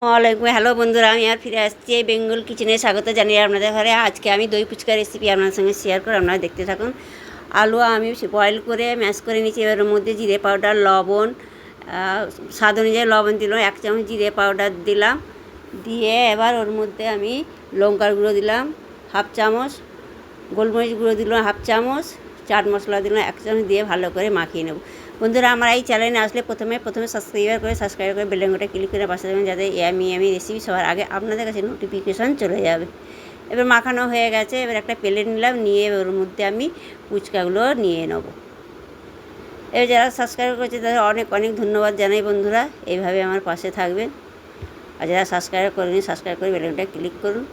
ওয়ালাইকুম হ্যালো বন্ধুরা, আমি আর ফিরে আসছি এই বেঙ্গল কিচেনে। স্বাগত জানিয়ে আপনাদের ঘরে। আজকে আমি দই ফুচকা রেসিপি আপনার সঙ্গে শেয়ার করে আপনারা দেখতে থাকুন। আলু আমি বয়েল করে ম্যাশ করে নিচ্ছি। এবার ওর মধ্যে জিরে পাউডার, লবণ, স্বাদ অনুযায়ী লবণ দিলাম, 1 চামচ জিরে পাউডার দিলাম, দিয়ে এবার ওর মধ্যে আমি লঙ্কার গুঁড়ো দিলাম 1/2 চামচ, গোলমরিচ গুঁড়ো দিলাম 1/2 চামচ, চাট মশলা দিলাম 1 চামচ, দিয়ে ভালো করে মাখিয়ে নেব। বন্ধুরা, আমার এই চ্যানেলে আসলে প্রথমে সাবস্ক্রাইব করে বেল আইকনটা ক্লিক করে পাশে দেবেন, যাতে আমি রেসিপি সবার আগে আপনাদের কাছে নোটিফিকেশান চলে যাবে। এবার মাখানো হয়ে গেছে। এবার একটা প্লেট নিলাম, নিয়ে ওর মধ্যে আমি ফুচকাগুলো নিয়ে নেব। এবার যারা সাবস্ক্রাইব করেছে তাদের অনেক অনেক ধন্যবাদ জানাই। বন্ধুরা, এইভাবে আমার পাশে থাকবেন। আর যারা সাবস্ক্রাইব করেনি, সাবস্ক্রাইব করে বেল আইকনটা ক্লিক করুন।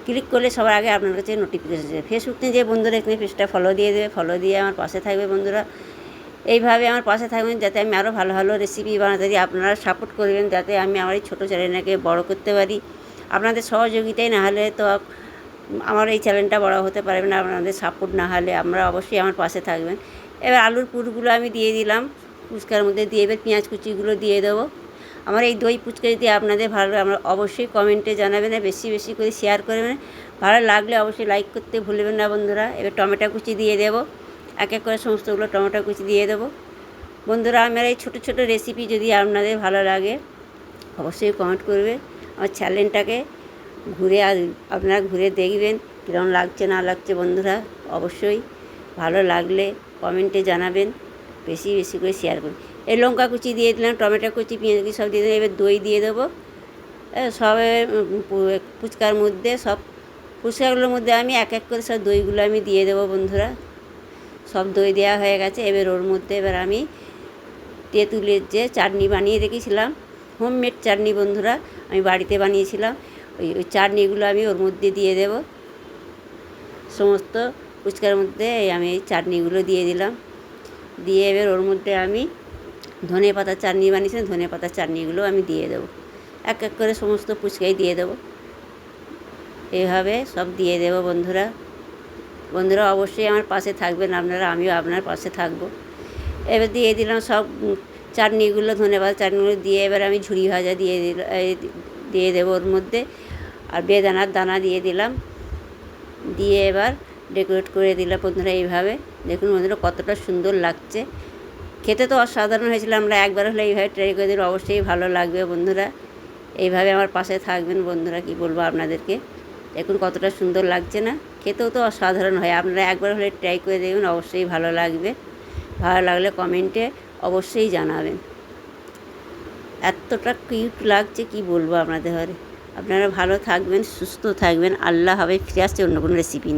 ক্লিক করলে সবার আগে আপনার কাছে নোটিফিকেশান যাবে। ফেসবুকে যে বন্ধুরা এখানে পেজটা ফলো দিয়ে দেবে, ফলো দিয়ে আমার পাশে থাকবে। বন্ধুরা, এইভাবে আমার পাশে থাকবেন, যাতে আমি আরও ভালো ভালো রেসিপি বানাতে পারি। আপনারা সাপোর্ট করবেন, যাতে আমি আমার এই ছোটো চ্যানেলটাকে বড় করতে পারি। আপনাদের সহযোগিতাই না হলে তো আমার এই চ্যানেলটা বড় হতে পারবে না। আপনাদের সাপোর্ট না হলে আমরা অবশ্যই আমার পাশে থাকবেন। এবার আলুর পুরগুলো আমি দিয়ে দিলাম ফুচকার মধ্যে, দিয়ে এবার পেঁয়াজ কুচিগুলো দিয়ে দেবো। আমার এই দই ফুচকা যদি আপনাদের ভালো লাগে, আমরা অবশ্যই কমেন্টে জানাবেন, আর বেশি বেশি করে শেয়ার করবেন। ভালো লাগলে অবশ্যই লাইক করতে ভুলবেন না। বন্ধুরা, এবার টমেটো কুচি দিয়ে দেবো, এক এক করে সমস্তগুলো টমেটো কুচি দিয়ে দেবো। বন্ধুরা, আমার এই ছোটো ছোটো রেসিপি যদি আপনাদের ভালো লাগে, অবশ্যই কমেন্ট করবে। আমার চ্যানেলটাকে আপনারা ঘুরে দেখবেন কীরকম লাগছে না লাগছে। বন্ধুরা, অবশ্যই ভালো লাগলে কমেন্টে জানাবেন, বেশি বেশি করে শেয়ার করুন। এই লঙ্কা কুচি দিয়ে দিলাম, টমেটো কুচি, পেঁয়াজ কুচি সব দিয়ে দিলাম। এবার দই দিয়ে দেবো সবে ফুচকার মধ্যে। সব ফুচকাগুলোর মধ্যে আমি এক এক করে সব দইগুলো আমি দিয়ে দেবো। বন্ধুরা, সব দই দেওয়া হয়ে গেছে। এবার ওর মধ্যে এবার আমি তেঁতুলের যে চাটনি বানিয়ে রেখেছিলাম, হোমমেড চাটনি বন্ধুরা, আমি বাড়িতে বানিয়েছিলাম, ওই চাটনিগুলো আমি ওর মধ্যে দিয়ে দেব। সমস্ত ফুচকার মধ্যে আমি এই চাটনিগুলো দিয়ে দিলাম। দিয়ে এবার ওর মধ্যে আমি ধনে পাতার চাটনি বানিয়েছিলাম, ধনে পাতার চাটনিগুলো আমি দিয়ে দেবো। এক এক করে সমস্ত ফুচকাই দিয়ে দেবো। এইভাবে সব দিয়ে দেবো। বন্ধুরা, অবশ্যই আমার পাশে থাকবেন আপনারা, আমিও আপনার পাশে থাকবো। এবার দিয়ে দিলাম সব চাটনিগুলো, ধনেপাতা চাটনিগুলো দিয়ে এবার আমি ঝুরি ভাজা দিয়ে দেবো ওর মধ্যে, আর বেদানার দানা দিয়ে দিলাম, দিয়ে এবার ডেকোরেট করে দিলাম। বন্ধুরা, এইভাবে দেখুন বন্ধুরা কতটা সুন্দর লাগছে। খেতে তো অসাধারণ হয়েছিল। আমরা একবার হলে এইভাবে ট্রাই করে দিলে অবশ্যই ভালো লাগবে। বন্ধুরা, এইভাবে আমার পাশে থাকবেন। বন্ধুরা, কি বলবো আপনাদেরকে, দেখুন কতটা সুন্দর লাগছে না? খেতেও তো অসাধারণ হয়। আপনারা একবার হলে ট্রাই করে দেখবেন, অবশ্যই ভালো লাগবে। ভালো লাগলে কমেন্টে অবশ্যই জানাবেন। এতটা কিউট লাগছে, কি বলবো আপনাদের ঘরে। আপনারা ভালো থাকবেন, সুস্থ থাকবেন। আল্লাহ হাফেজ। ফিরে আসছে অন্য কোনো রেসিপি নিয়ে।